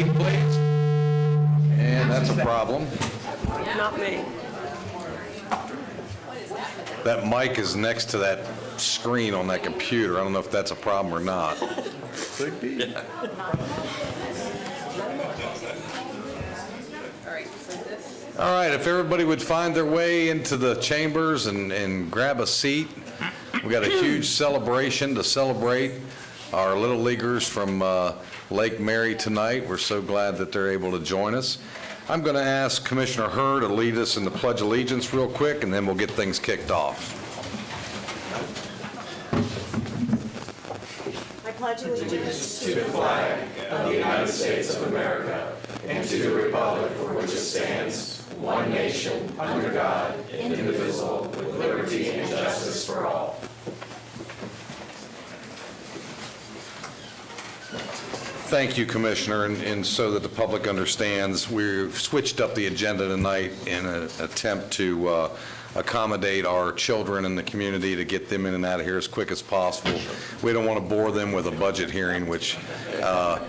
seat, please. And that's a problem. Not me. That mic is next to that screen on that computer. I don't know if that's a problem or not. Could be. All right, if everybody would find their way into the chambers and grab a seat. We got a huge celebration to celebrate our Little Leaguers from Lake Mary tonight. We're so glad that they're able to join us. I'm going to ask Commissioner Hurd to lead us in the Pledge of Allegiance real quick, and then we'll get things kicked off. I pledge allegiance To the flag of the United States of America and to the republic for which it stands, one nation, under God, indivisible, with liberty and justice for all. Thank you, Commissioner, and so that the public understands, we've switched up the agenda tonight in an attempt to accommodate our children in the community to get them in and out of here as quick as possible. We don't want to bore them with a budget hearing, which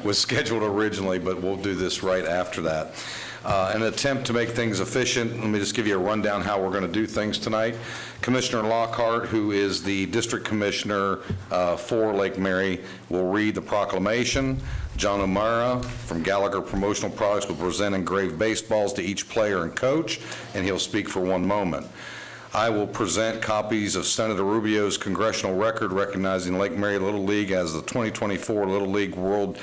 was scheduled originally, but we'll do this right after that. An attempt to make things efficient, let me just give you a rundown how we're going to do things tonight. Commissioner Lockhart, who is the District Commissioner for Lake Mary, will read the proclamation. John O'Mara from Gallagher Promotional Products will present engraved baseballs to each player and coach, and he'll speak for 1 moment. I will present copies of Senator Rubio's congressional record recognizing Lake Mary Little League as the 2024 Little League World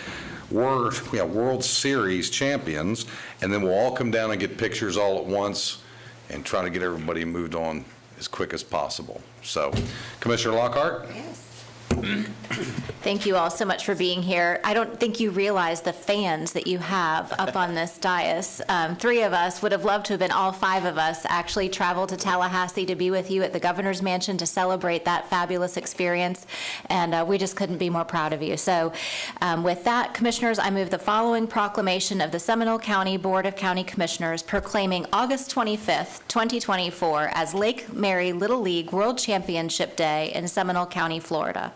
Series champions, and then we'll all come down and get pictures all at once and try to get everybody moved on as quick as possible. So, Commissioner Lockhart? Yes. Thank you all so much for being here. I don't think you realize the fans that you have up on this dais. 3 of us would have loved to have been all 5 of us actually traveled to Tallahassee to be with you at the Governor's Mansion to celebrate that fabulous experience, and we just couldn't be more proud of you. So with that, Commissioners, I move the following proclamation of the Seminole County Board of County Commissioners proclaiming August 25th, 2024 as Lake Mary Little League World Championship Day in Seminole County, Florida.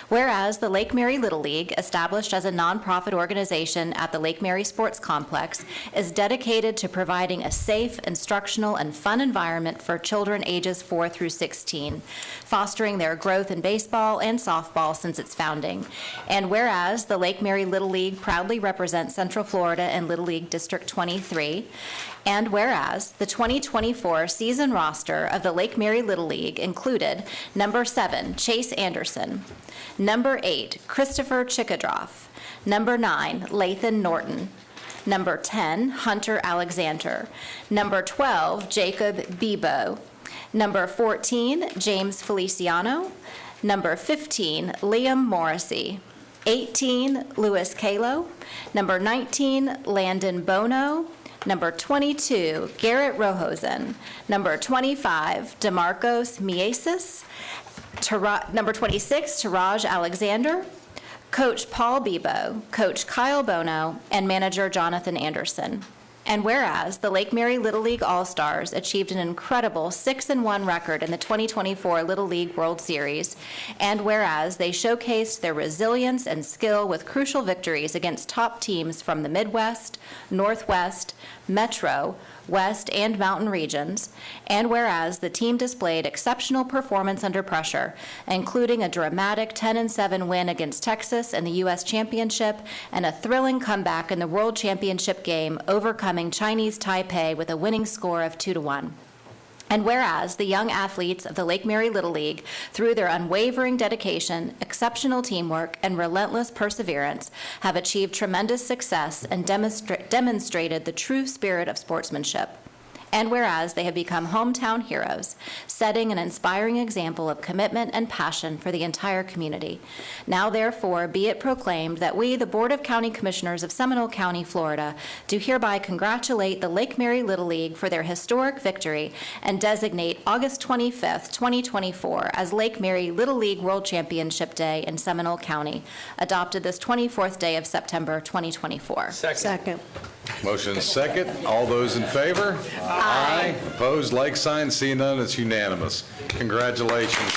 Whereas the Lake Mary Little League, established as a nonprofit organization at the Lake Mary Sports Complex, is dedicated to providing a safe, instructional, and fun environment for children ages 4 through 16, fostering their growth in baseball and softball since its founding. And whereas the Lake Mary Little League proudly represents Central Florida and Little League District 23, and whereas the 2024 season roster of the Lake Mary Little League included number 7, Chase Anderson, number 8, Christopher Chickadroff, number 9, Lathan Norton, number 10, Hunter Alexander, number 12, Jacob Bebo, number 14, James Feliciano, number 15, Liam Morrissey, 18, Louis Kalo, number 19, Landon Bono, number 22, Garrett Rohosen, number 25, DeMarcos Miesis, number 26, Taraj Alexander, Coach Paul Bebo, Coach Kyle Bono, and Manager Jonathan Anderson. And whereas the Lake Mary Little League All-Stars achieved an incredible 6-1 record in the 2024 Little League World Series, and whereas they showcased their resilience and skill with crucial victories against top teams from the Midwest, Northwest, Metro, West, and Mountain regions, and whereas the team displayed exceptional performance under pressure, including a dramatic 10-7 win against Texas in the U.S. Championship and a thrilling comeback in the World Championship game, overcoming Chinese Taipei with a winning score of 2-1. And whereas the young athletes of the Lake Mary Little League, through their unwavering dedication, exceptional teamwork, and relentless perseverance, have achieved tremendous success and demonstrated the true spirit of sportsmanship. And whereas they have become hometown heroes, setting an inspiring example of commitment and passion for the entire community. Now, therefore, be it proclaimed that we, the Board of County Commissioners of Seminole County, Florida, do hereby congratulate the Lake Mary Little League for their historic victory and designate August 25th, 2024 as Lake Mary Little League World Championship Day in Seminole County, adopted this 24th day of September 2024. Second. Motion is second. All those in favor? Aye. Opposed, like sign. Seeing none, it's unanimous. Congratulations.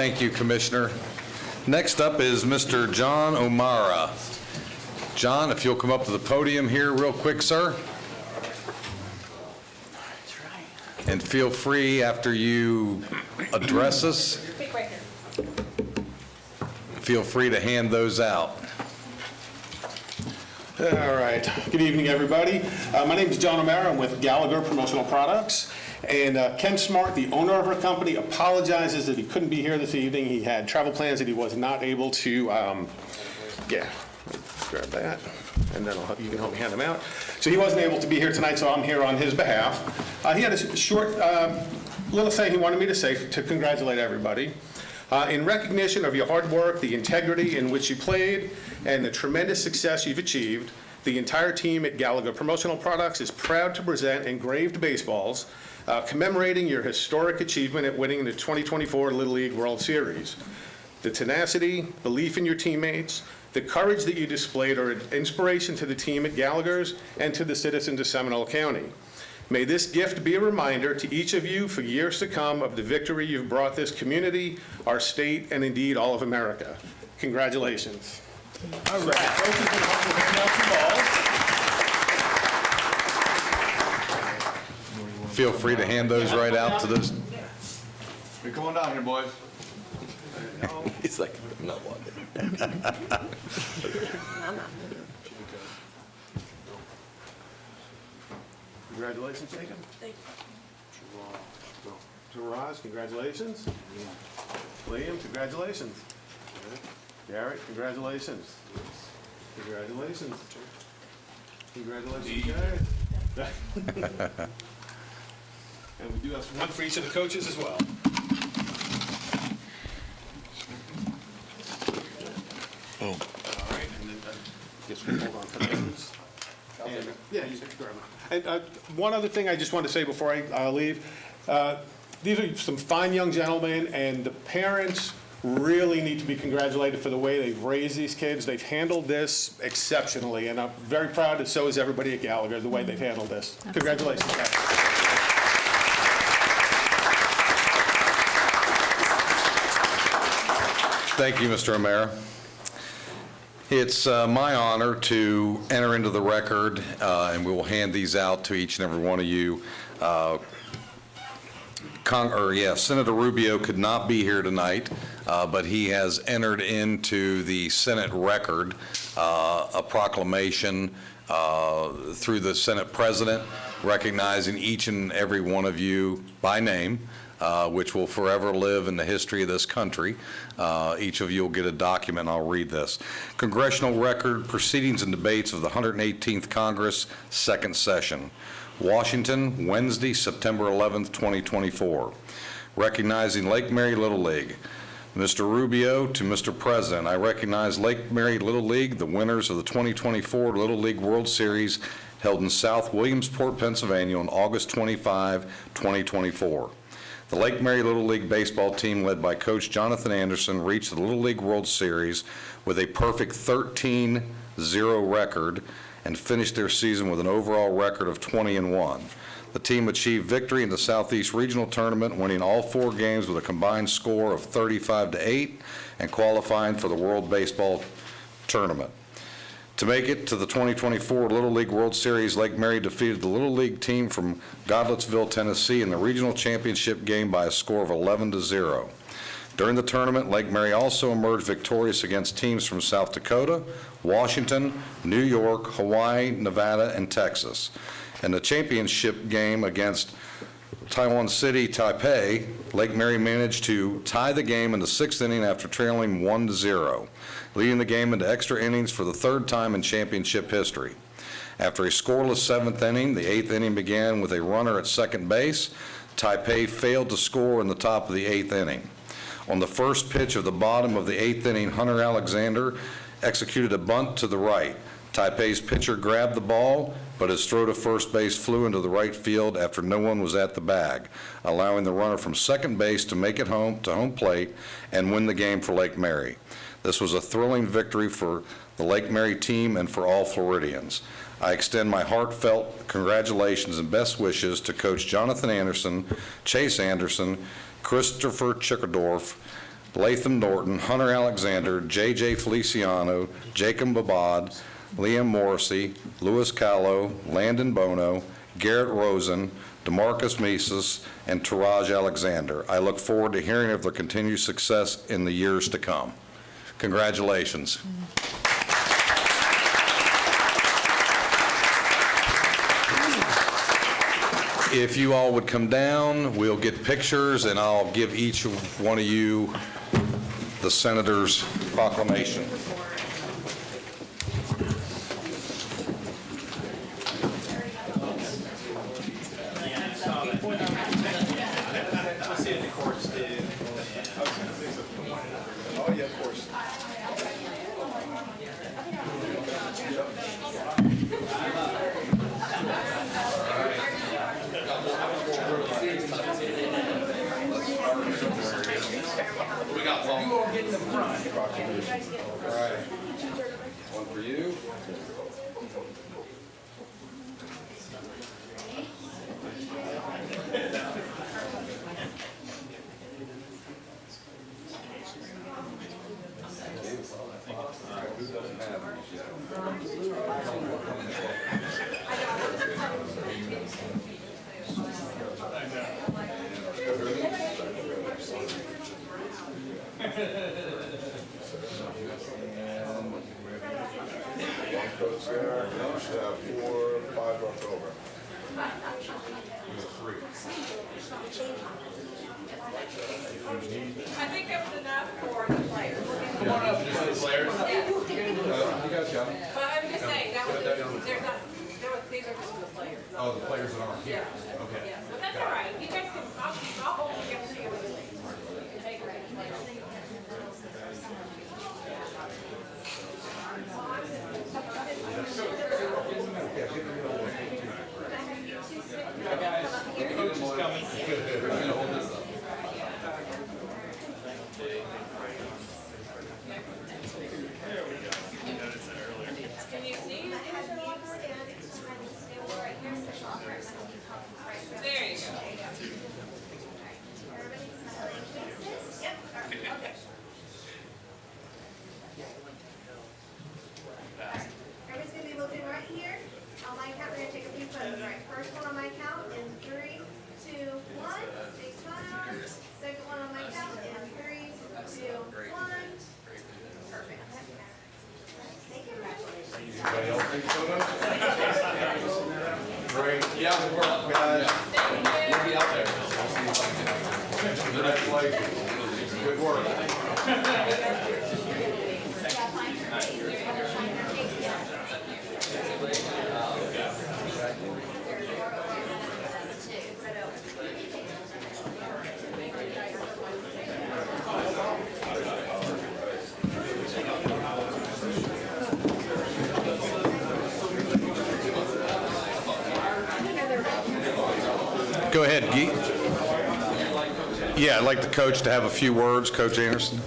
Thank you, Commissioner. Next up is Mr. John O'Mara. John, if you'll come up to the podium here real quick, sir. And feel free, after you address us, feel free to hand those out. All right. Good evening, everybody. My name is John O'Mara. I'm with Gallagher Promotional Products. And Ken Smart, the owner of our company, apologizes that he couldn't be here this evening. He had travel plans that he was not able to, grab that, and then you can help me hand them out. So he wasn't able to be here tonight, so I'm here on his behalf. He had a short little thing he wanted me to say to congratulate everybody. In recognition of your hard work, the integrity in which you played, and the tremendous success you've achieved, the entire team at Gallagher Promotional Products is proud to present engraved baseballs commemorating your historic achievement at winning the 2024 Little League World Series. The tenacity, belief in your teammates, the courage that you displayed are an inspiration to the team at Gallagher's and to the citizens of Seminole County. May this gift be a reminder to each of you for years to come of the victory you've brought this community, our state, and indeed all of America. Congratulations. All right. Coaches and help me hand out some balls. Feel free to hand those right out to those. We're going down here, boys. He's like, I'm not walking. Congratulations, Jacob. Thank To Roz, congratulations. Liam, congratulations. Garrett, congratulations. Congratulations. Congratulations, guys. And we do have one for each of the coaches as well. All right, and then I guess we'll hold on for those. And, yeah, you can grab them. And one other thing I just want to say before I leave. These are some fine young gentlemen, and the parents really need to be congratulated for the way they've raised these kids. They've handled this exceptionally, and I'm very proud, and so is everybody at Gallagher, the way they've handled this. Congratulations, guys. Thank you, Mr. O'Mara. It's my honor to enter into the record, and we will hand these out to each and every one of you. Senator Rubio could not be here tonight, but he has entered into the Senate record a proclamation through the Senate President recognizing each and every one of you by name, which will forever live in the history of this country. Each of you will get a document, and I'll read this. Congressional Record, Proceedings and Debates of the 118th Congress, Second Session. Washington, Wednesday, September 11th, 2024. Recognizing Lake Mary Little League. Mr. Rubio to Mr. President, I recognize Lake Mary Little League, the winners of the 2024 Little League World Series held in South Williamsport, Pennsylvania on August 25, 2024. The Lake Mary Little League baseball team led by Coach Jonathan Anderson reached the Little League World Series with a perfect 13-0 record and finished their season with an overall record of 20-1. The team achieved victory in the Southeast Regional Tournament, winning all 4 games with a combined score of 35-8 and qualifying for the World Baseball Tournament. To make it to the 2024 Little League World Series, Lake Mary defeated the Little League team from Godlettsville, Tennessee in the regional championship game by a score of 11-0. During the tournament, Lake Mary also emerged victorious against teams from South Dakota, Washington, New York, Hawaii, Nevada, and Texas. In the championship game against Taiwan City, Taipei, Lake Mary managed to tie the game in the 6th inning after trailing 1-0, leading the game into extra innings for the 3rd time in championship history. After a scoreless 7th inning, the 8th inning began with a runner at second base. Taipei failed to score in the top of the 8th inning. On the first pitch of the bottom of the 8th inning, Hunter Alexander executed a bunt to the right. Taipei's pitcher grabbed the ball, but his throw to first base flew into the right field after no one was at the bag, allowing the runner from second base to make it home to home plate and win the game for Lake Mary. This was a thrilling victory for the Lake Mary team and for all Floridians. I extend my heartfelt congratulations and best wishes to Coach Jonathan Anderson, Chase Anderson, Christopher Chickerdorf, Latham Norton, Hunter Alexander, J.J. Feliciano, Jacob Babad, Liam Morrissey, Louis Callow, Landon Bono, Garrett Rosen, DeMarcus Mises, and Taraj Alexander. I look forward to hearing of their continued success in the years to come. Congratulations. If you all would come down, we'll get pictures, and I'll give each one of you the Senator's proclamation. Oh, yeah, of course. We got one. You all get in the front. All right. One for you. Coach there, you should have 4, 5 left over. I think that was enough for the players. Come on up, just the players. But I'm just saying, that was, there's not, these are just the players. Oh, the players that aren't here. Yeah. Okay. Yeah, but that's all right. You guys can, I'll hold it together together with you. You can take it. Coach is coming. Can you see? There you go. Everybody's gonna be looking right here. On my count, we're gonna take a few photos. Right, first one on my count in 3, 2, 1. Big smile. Second one on my count in 3, 2, 1. Perfect. Thank you. Congratulations. Anybody else take photos? Great. Yeah, we're up, guys. We'll be out there. Congratulations. Good work. Go ahead, Geet. Yeah, I'd like the coach to have a few words, Coach Anderson.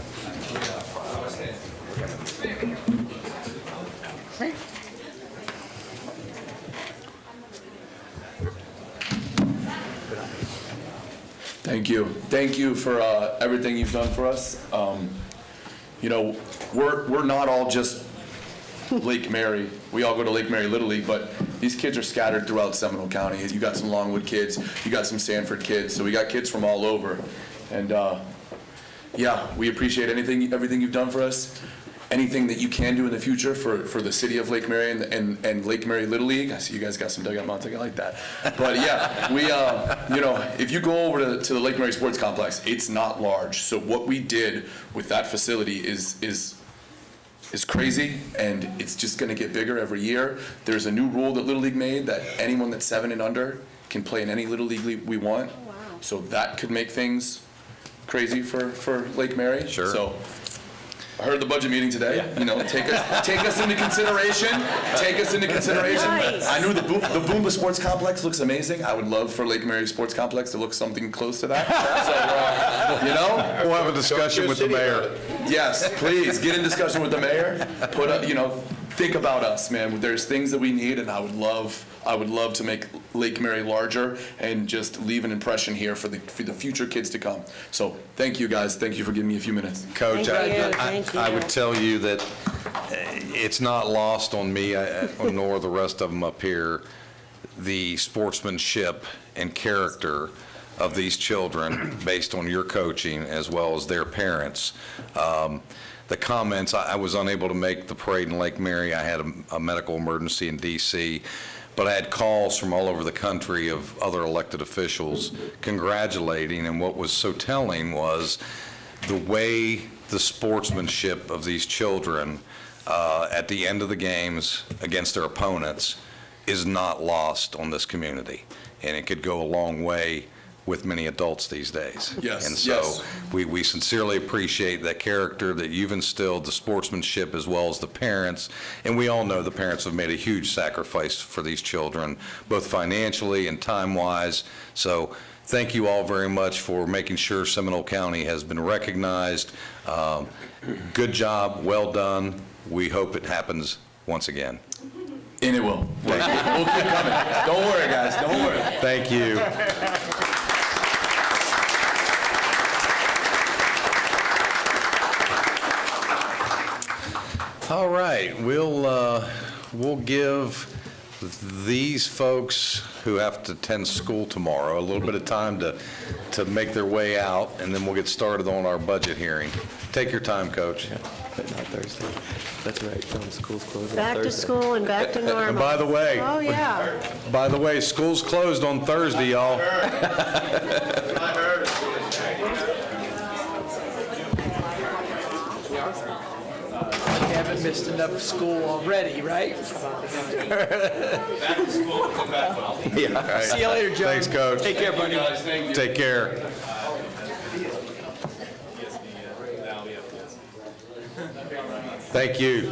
Thank you. Thank you for everything you've done for us. You know, we're not all just Lake Mary. We all go to Lake Mary Little League, but these kids are scattered throughout Seminole County. You got some Longwood kids, you got some Sanford kids, so we got kids from all over. And yeah, we appreciate everything you've done for us. Anything that you can do in the future for the city of Lake Mary and Lake Mary Little League. I see you guys got some dugout mounts. I like that. But yeah, we you know, if you go over to the Lake Mary Sports Complex, it's not large. So what we did with that facility is crazy, and it's just going to get bigger every year. There's a new rule that Little League made that anyone that's 7 and under can play in any Little League we want. Oh, wow. So that could make things crazy for Lake Mary. Sure. So I heard the budget meeting today. You know, take us into consideration. Take us into consideration. Nice. I know the Boomba Sports Complex looks amazing. I would love for Lake Mary Sports Complex to look something close to that. So, you know, We'll have a discussion with the mayor. yes, please get in discussion with the mayor. Put up, you know, think about us, man. There's things that we need, and I would love to make Lake Mary larger and just leave an impression here for the future kids to come. So thank you, guys. Thank you for giving me a few minutes. Coach, Thank you. I would tell you that it's not lost on me, nor the rest of them up here, the sportsmanship and character of these children based on your coaching as well as their parents. The comments, I was unable to make the parade in Lake Mary. I had a medical emergency in D.C., but I had calls from all over the country of other elected officials congratulating, and what was so telling was the way the sportsmanship of these children at the end of the games against their opponents is not lost on this community, and it could go a long way with many adults these days. Yes, And so yes. we sincerely appreciate that character that you've instilled, the sportsmanship as well as the parents. And we all know the parents have made a huge sacrifice for these children, both financially and time-wise. So thank you all very much for making sure Seminole County has been recognized. Good job, well done. We hope it happens once again. And it will. We'll keep coming. Don't worry, guys. Don't worry. Thank you. All right, we'll give these folks who have to attend school tomorrow a little bit of time to make their way out, and then we'll get started on our budget hearing. Take your time, Coach. But not Thursday. That's right. Tell them school's closed on Back to Thursday. school and back to normal. And by the way, school's closed on Thursday, y'all. You haven't missed enough school already, right? Yeah. See you later, Joe. Thanks, Coach. Take care, buddy. Take care. Thank you.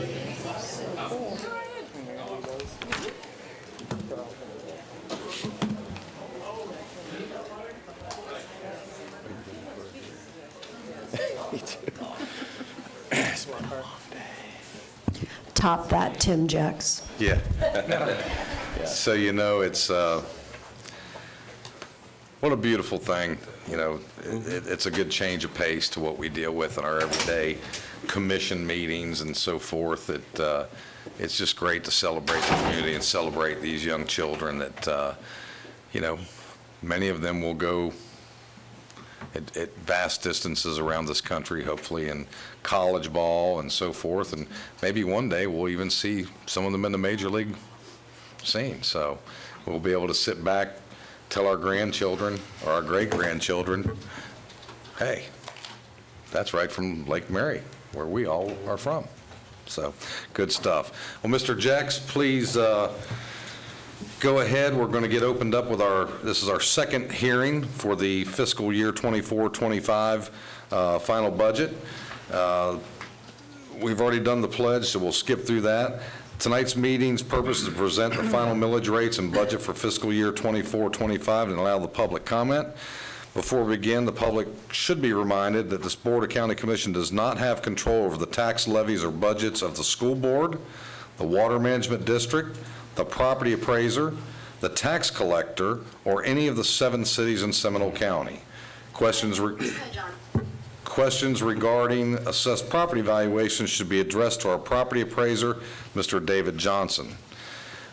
Top that, Tim Jacks. Yeah. So, it's, what a beautiful thing. It's a good change of pace to what we deal with in our everyday commission meetings and so forth. It's just great to celebrate the community and celebrate these young children that, many of them will go at vast distances around this country, hopefully in college ball and so forth, and maybe one day we'll even see some of them in the major league scene. So we'll be able to sit back, tell our grandchildren or our great-grandchildren, hey, that's right from Lake Mary, where we all are from. So good stuff. Well, Mr. Jex, please go ahead. We're going to get opened up with this is our second hearing for the fiscal year 24-25 final budget. We've already done the pledge, so we'll skip through that. Tonight's meeting's purpose is to present the final millage rates and budget for fiscal year 24-25 and allow the public comment. Before we begin, the public should be reminded that this Board of County Commission does not have control over the tax levies or budgets of the school board, the water management district, the property appraiser, the tax collector, or any of the 7 cities in Seminole County. Questions regarding assessed property valuations should be addressed to our property appraiser, Mr. David Johnson.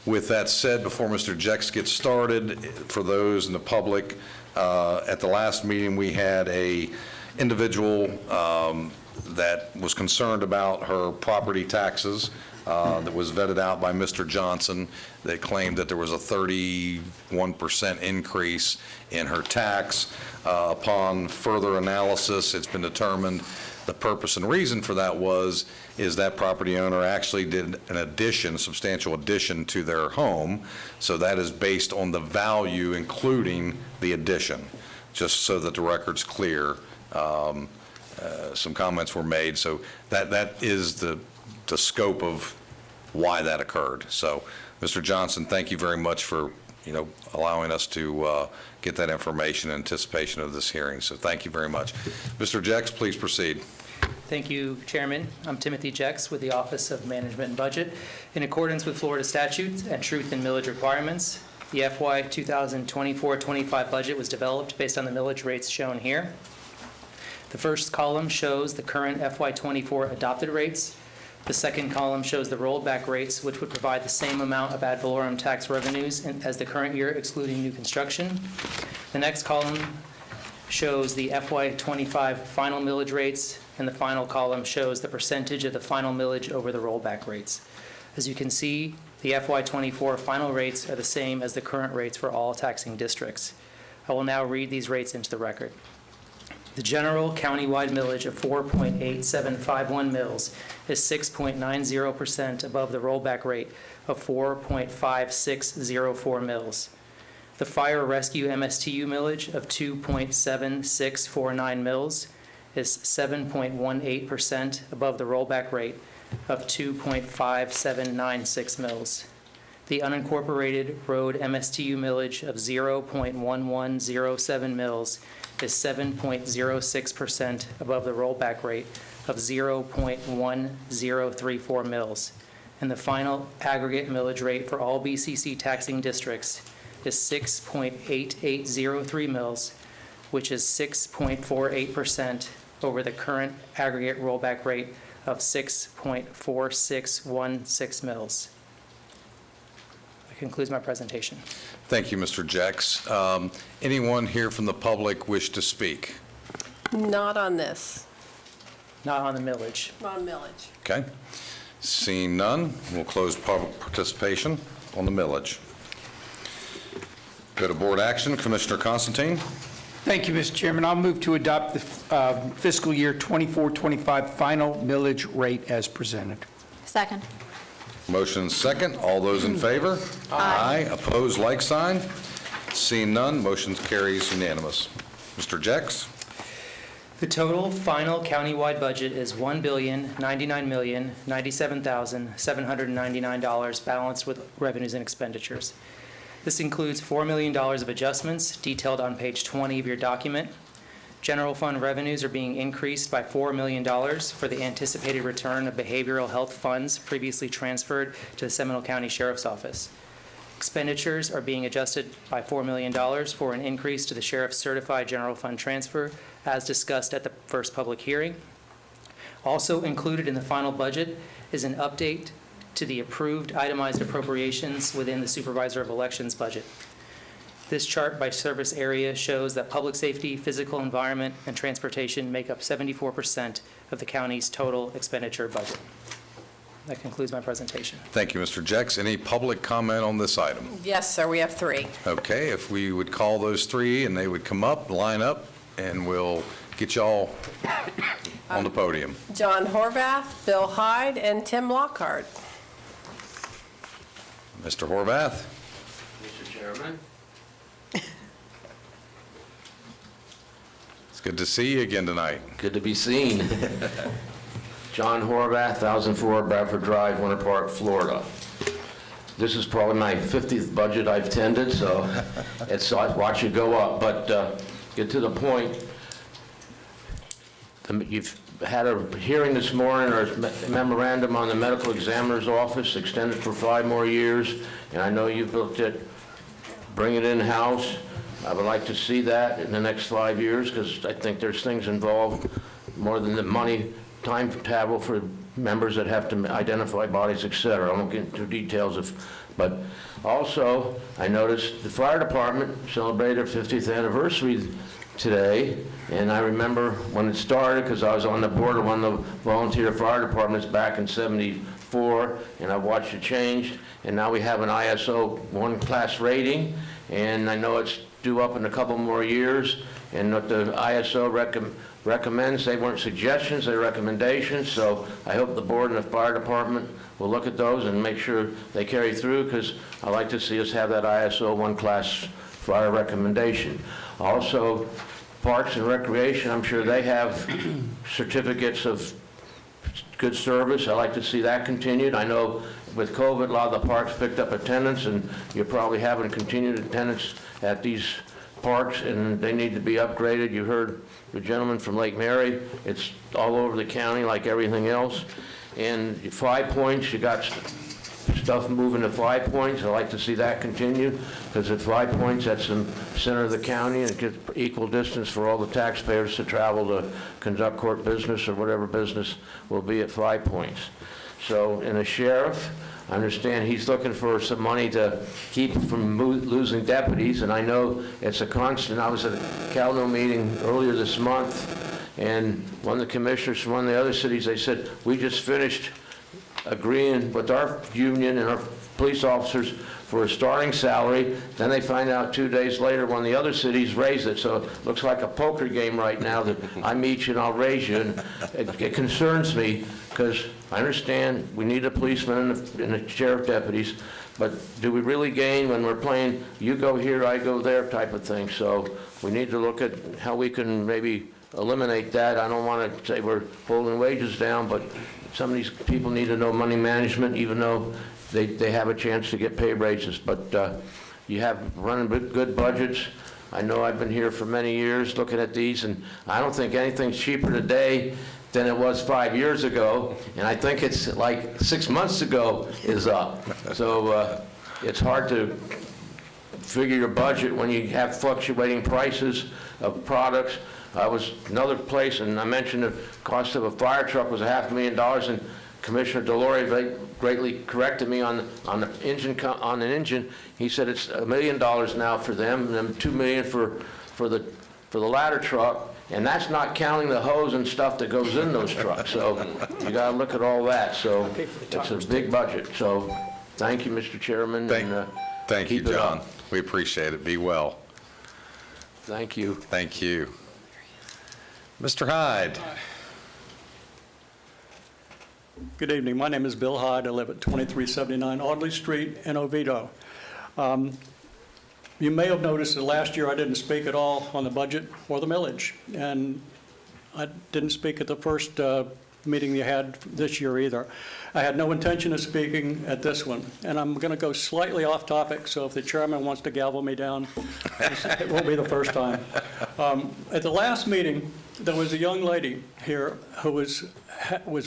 With that said, before Mr. Jex gets started, for those in the public, at the last meeting we had a individual that was concerned about her property taxes that was vetted out by Mr. Johnson, that claimed that there was a 31% increase in her tax. Upon further analysis, it's been determined the purpose and reason for that is that property owner actually did an addition, substantial addition to their home. So that is based on the value, including the addition, just so that the record's clear. Some comments were made. So that is the scope of why that occurred. So, Mr. Johnson, thank you very much for, allowing us to get that information in anticipation of this hearing. So thank you very much. Mr. Jex, please proceed. Thank you, Chairman. I'm Timothy Jex with the Office of Management and Budget. In accordance with Florida statutes and truth and millage requirements, the FY 2024-25 budget was developed based on the millage rates shown here. The first column shows the current FY 24 adopted rates. The second column shows the rollback rates, which would provide the same amount of ad valorem tax revenues as the current year, excluding new construction. The next column shows the FY 25 final millage rates, and the final column shows the percentage of the final millage over the rollback rates. As you can see, the FY 24 final rates are the same as the current rates for all taxing districts. I will now read these rates into the record. The general countywide millage of 4.8751 mils is 6.90% above the rollback rate of 4.5604 mils. The fire rescue MSTU millage of 2.7649 mils is 7.18% above the rollback rate of 2.5796 mils. The unincorporated road MSTU millage of 0.1107 mils is 7.06% above the rollback rate of 0.1034 mils. And the final aggregate millage rate for all BCC taxing districts is 6.8803 mils, which is 6.48% over the current aggregate rollback rate of 6.4616 mils. That concludes my presentation. Thank you, Mr. Jex. Anyone here from the public wish to speak? Not on this, Not on the millage. on millage. Okay. Seeing none, we'll close public participation on the millage. Go to board action. Commissioner Constantine. Thank you, Mr. Chairman. I'll move to adopt the fiscal year 24-25 final millage rate as presented. Second. Motion and second. All those in favor? Aye. Opposed, like sign. Seeing none, motion carries unanimous. Mr. Jex? The total final countywide budget is $1,099,097,799 balanced with revenues and expenditures. This includes $4 million of adjustments detailed on page 20 of your document. General fund revenues are being increased by $4 million for the anticipated return of behavioral health funds previously transferred to the Seminole County Sheriff's Office. Expenditures are being adjusted by $4 million for an increase to the Sheriff's Certified General Fund transfer, as discussed at the first public hearing. Also included in the final budget is an update to the approved itemized appropriations within the Supervisor of Elections budget. This chart by service area shows that public safety, physical environment, and transportation make up 74% of the county's total expenditure budget. That concludes my presentation. Thank you, Mr. Jex. Any public comment on this item? Yes, sir, we have three. Okay, if we would call those three and they would come up, line up, and we'll get y'all on the podium. John Horvath, Bill Hyde, and Tim Lockhart. Mr. Horvath? Mr. Chairman. It's good to see you again tonight. Good to be seen. John Horvath, 1004 Bradford Drive, Winter Park, Florida. This is probably my 50th budget I've tended, so I watch it go up. But get to the point. You've had a hearing this morning, or a memorandum on the medical examiner's office, extended for 5 more years, and I know you've looked at bring it in-house. I would like to see that in the next 5 years, because I think there's things involved more than the money, time travel for members that have to identify bodies, et cetera. I won't get into details but also, I noticed the fire department celebrated their 50th anniversary today, and I remember when it started, because I was on the board of one of the volunteer fire departments back in '74, and I watched it change, and now we have an ISO 1 class rating, and I know it's due up in a couple more years, and what the ISO recommends, they weren't suggestions, they're recommendations, so I hope the board and the fire department will look at those and make sure they carry through, because I like to see us have that ISO 1 class fire recommendation. Also, Parks and Recreation, I'm sure they have certificates of good service. I like to see that continued. I know with COVID, a lot of the parks picked up attendance, and you're probably having continued attendance at these parks, and they need to be upgraded. You heard the gentleman from Lake Mary. It's all over the county like everything else. And 5 Points, you got stuff moving to 5 Points. I'd like to see that continue, because at 5 Points, that's in the center of the county, and it gives equal distance for all the taxpayers to travel to conduct court business or whatever business will be at 5 Points. So, and the sheriff, I understand he's looking for some money to keep from losing deputies, and I know it's a constant. I was at a Calno meeting earlier this month, and one of the commissioners from one of the other cities, they said, we just finished agreeing with our union and our police officers for a starting salary. Then they find out 2 days later one of the other cities raised it. So it looks like a poker game right now that I meet you and I'll raise you. And it concerns me, because I understand we need a policeman and the sheriff deputies, but do we really gain when we're playing you go here, I go there type of thing? So we need to look at how we can maybe eliminate that. I don't want to say we're holding wages down, but some of these people need to know money management, even though they have a chance to get pay raises. But you have running good budgets. I know I've been here for many years looking at these, and I don't think anything's cheaper today than it was 5 years ago, and I think it's like 6 months ago is up. So it's hard to figure your budget when you have fluctuating prices of products. I was another place, and I mentioned the cost of a fire truck was $500,000, and Commissioner Delory greatly corrected me on an engine. He said it's $1 million now for them, and then $2 million for the ladder truck, and that's not counting the hose and stuff that goes in those trucks. So you got to look at all that. So it's a big budget. So thank you, Mr. Chairman. Thank you, John. We appreciate it. Be well. Thank you. Thank you. Mr. Hyde. Good evening. My name is Bill Hyde. I live at 2379 Audley Street in Oviedo. You may have noticed that last year I didn't speak at all on the budget or the millage, and I didn't speak at the first meeting you had this year either. I had no intention of speaking at this one, and I'm going to go slightly off topic, so if the chairman wants to gavel me down, it won't be the first time. At the last meeting, there was a young lady here who was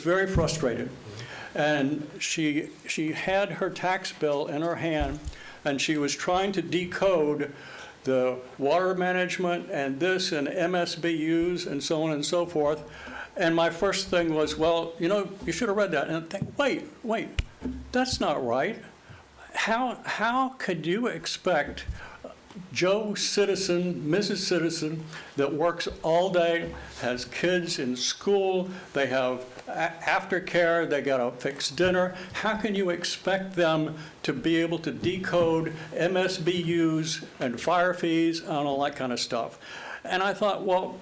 very frustrated, and she had her tax bill in her hand, and she was trying to decode the water management and this and MSBUs and so on and so forth. And my first thing was, well, you should have read that. And I think, wait, that's not right. How could you expect Joe Citizen, Mrs. Citizen, that works all day, has kids in school, they have aftercare, they got a fixed dinner. How can you expect them to be able to decode MSBUs and fire fees and all that kind of stuff? And I thought, well,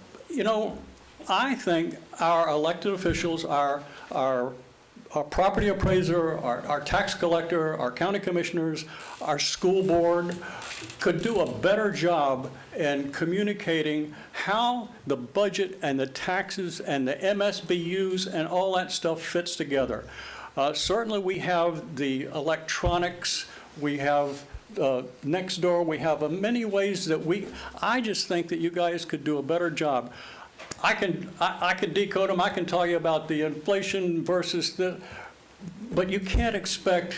I think our elected officials, our property appraiser, our tax collector, our county commissioners, our school board could do a better job in communicating how the budget and the taxes and the MSBUs and all that stuff fits together. Certainly we have the electronics, we have next door, we have many ways that I just think that you guys could do a better job. I can decode them. I can tell you about the inflation versus but you can't expect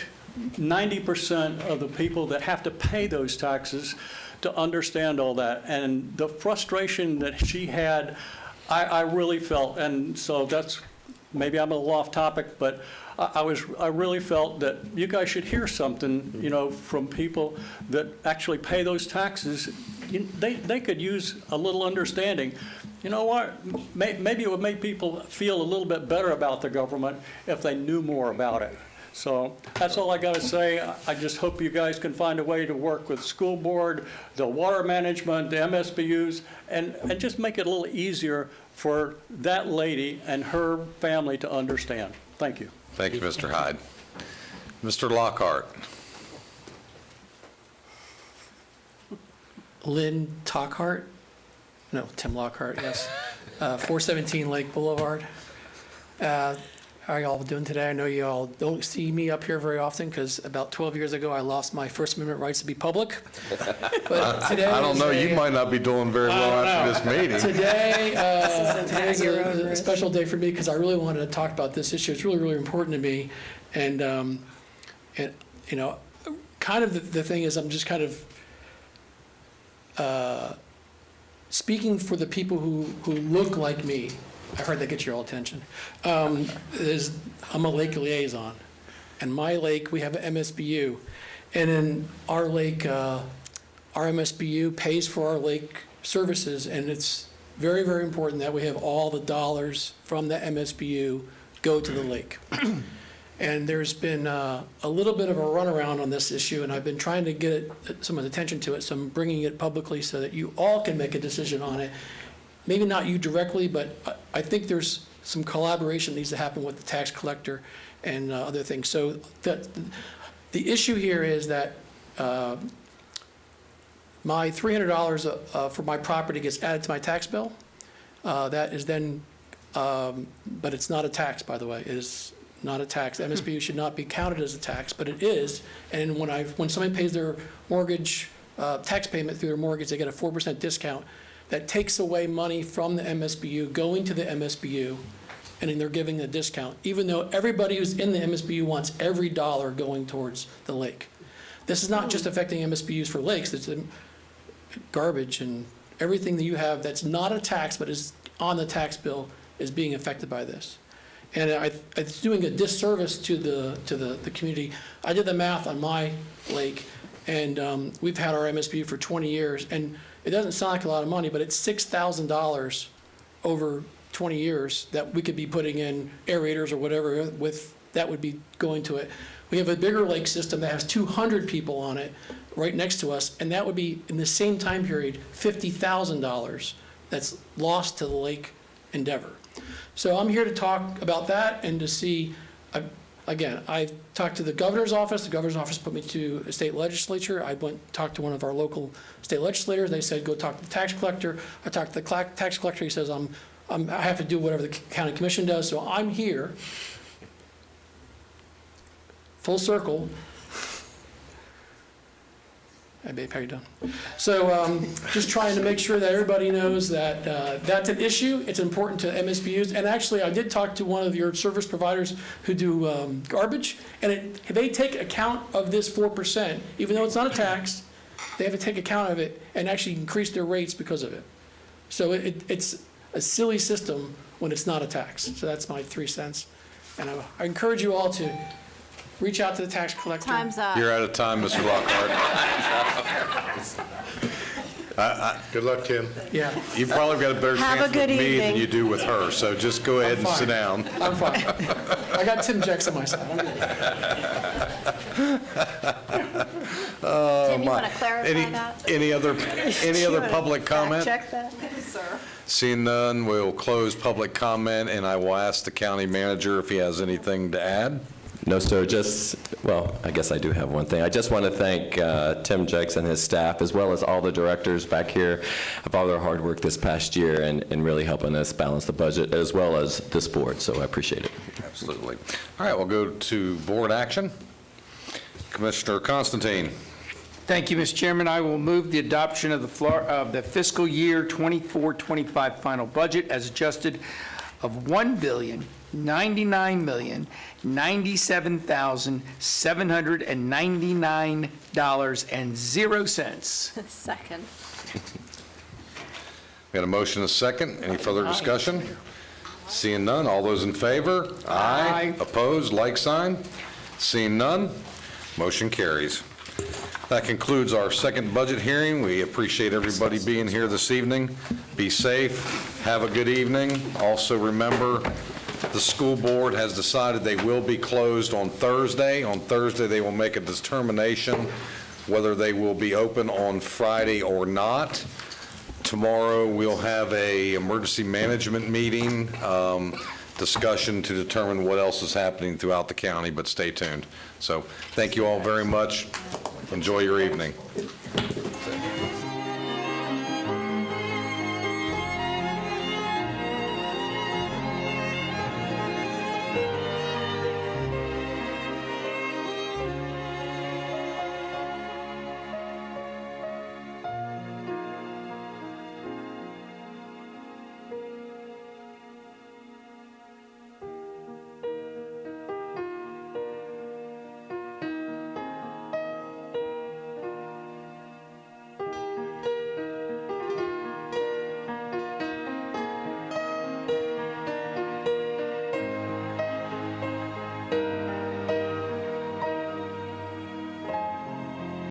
90% of the people that have to pay those taxes to understand all that. And the frustration that she had, I really felt, and so that's, maybe I'm a little off topic, but I really felt that you guys should hear something, from people that actually pay those taxes. They could use a little understanding. You know what? Maybe it would make people feel a little bit better about the government if they knew more about it. So that's all I got to say. I just hope you guys can find a way to work with school board, the water management, the MSBUs, and just make it a little easier for that lady and her family to understand. Thank you. Thank you, Mr. Hyde. Mr. Lockhart. Lynn Tockhart? No, Tim Lockhart, yes. 417 Lake Boulevard. How are y'all doing today? I know you all don't see me up here very often because about 12 years ago, I lost my First Amendment rights to be public. But today I don't know, is you might not be doing very well after this meeting. Today's a special day for me because I really wanted to talk about this issue. It's really, really important to me. And you know, kind of the thing is I'm just kind of speaking for the people who look like me. I heard that gets your all attention. I'm a lake liaison. And my lake, we have an MSBU. And in our lake, our MSBU pays for our lake services. And it's very, very important that we have all the dollars from the MSBU go to the lake. And there's been a little bit of a runaround on this issue, and I've been trying to get someone's attention to it, so I'm bringing it publicly so that you all can make a decision on it. Maybe not you directly, but I think there's some collaboration needs to happen with the tax collector and other things. So the issue here is that my $300 for my property gets added to my tax bill. That is then, but it's not a tax, by the way. It is not a tax. MSBU should not be counted as a tax, but it is. And when somebody pays their mortgage tax payment through their mortgage, they get a 4% discount. That takes away money from the MSBU going to the MSBU, and then they're giving a discount, even though everybody who's in the MSBU wants every dollar going towards the lake. This is not just affecting MSBUs for lakes. It's garbage and everything that you have that's not a tax but is on the tax bill is being affected by this. And it's doing a disservice to the community. I did the math on my lake, and we've had our MSBU for 20 years, and it doesn't sound like a lot of money, but it's $6,000 over 20 years that we could be putting in aerators or whatever that would be going to it. We have a bigger lake system that has 200 people on it right next to us, and that would be, in the same time period, $50,000 that's lost to the lake endeavor. So I'm here to talk about that and to see, again, I talked to the governor's office. The governor's office put me to a state legislature. I went talked to one of our local state legislators. They said, go talk to the tax collector. I talked to the tax collector. He says, I have to do whatever the county commission does. So I'm here, full circle. I may be done. So just trying to make sure that everybody knows that that's an issue. It's important to MSBUs. And actually, I did talk to one of your service providers who do garbage, and they take account of this 4%, even though it's not a tax. They have to take account of it and actually increase their rates because of it. So it's a silly system when it's not a tax. So that's my 3 cents. And I encourage you all to reach out to the tax collector. Time's up. You're out of time, Mr. Lockhart. Good luck, Tim. Yeah. You probably got a better Have a chance good with me than evening. you do with her, so just go ahead and sit down. I'm fine. I got Tim Jex on my side. I'm good. Tim, you want to clarify that? Any other public comment? Check that, sir. Seeing none, we'll close public comment, and I will ask the county manager if he has anything to add. No, sir, well, I guess I do have one thing. I just want to thank Tim Jex and his staff, as well as all the directors back here, of all their hard work this past year and really helping us balance the budget, as well as this board, so I appreciate it. Absolutely. All right, we'll go to board action. Commissioner Constantine. Thank you, Mr. Chairman. I will move the adoption of the fiscal year 24-25 final budget as adjusted of $1,099,799.00. Second. We got a motion and a second. Any further discussion? Seeing none, all those in favor? Aye. Opposed, like sign? Seeing none, motion carries. That concludes our second budget hearing. We appreciate everybody being here this evening. Be safe, have a good evening. Also remember, the school board has decided they will be closed on Thursday. On Thursday, they will make a determination whether they will be open on Friday or not. Tomorrow, we'll have a emergency management meeting, discussion to determine what else is happening throughout the county, but stay tuned. So thank you all very much. Enjoy your evening.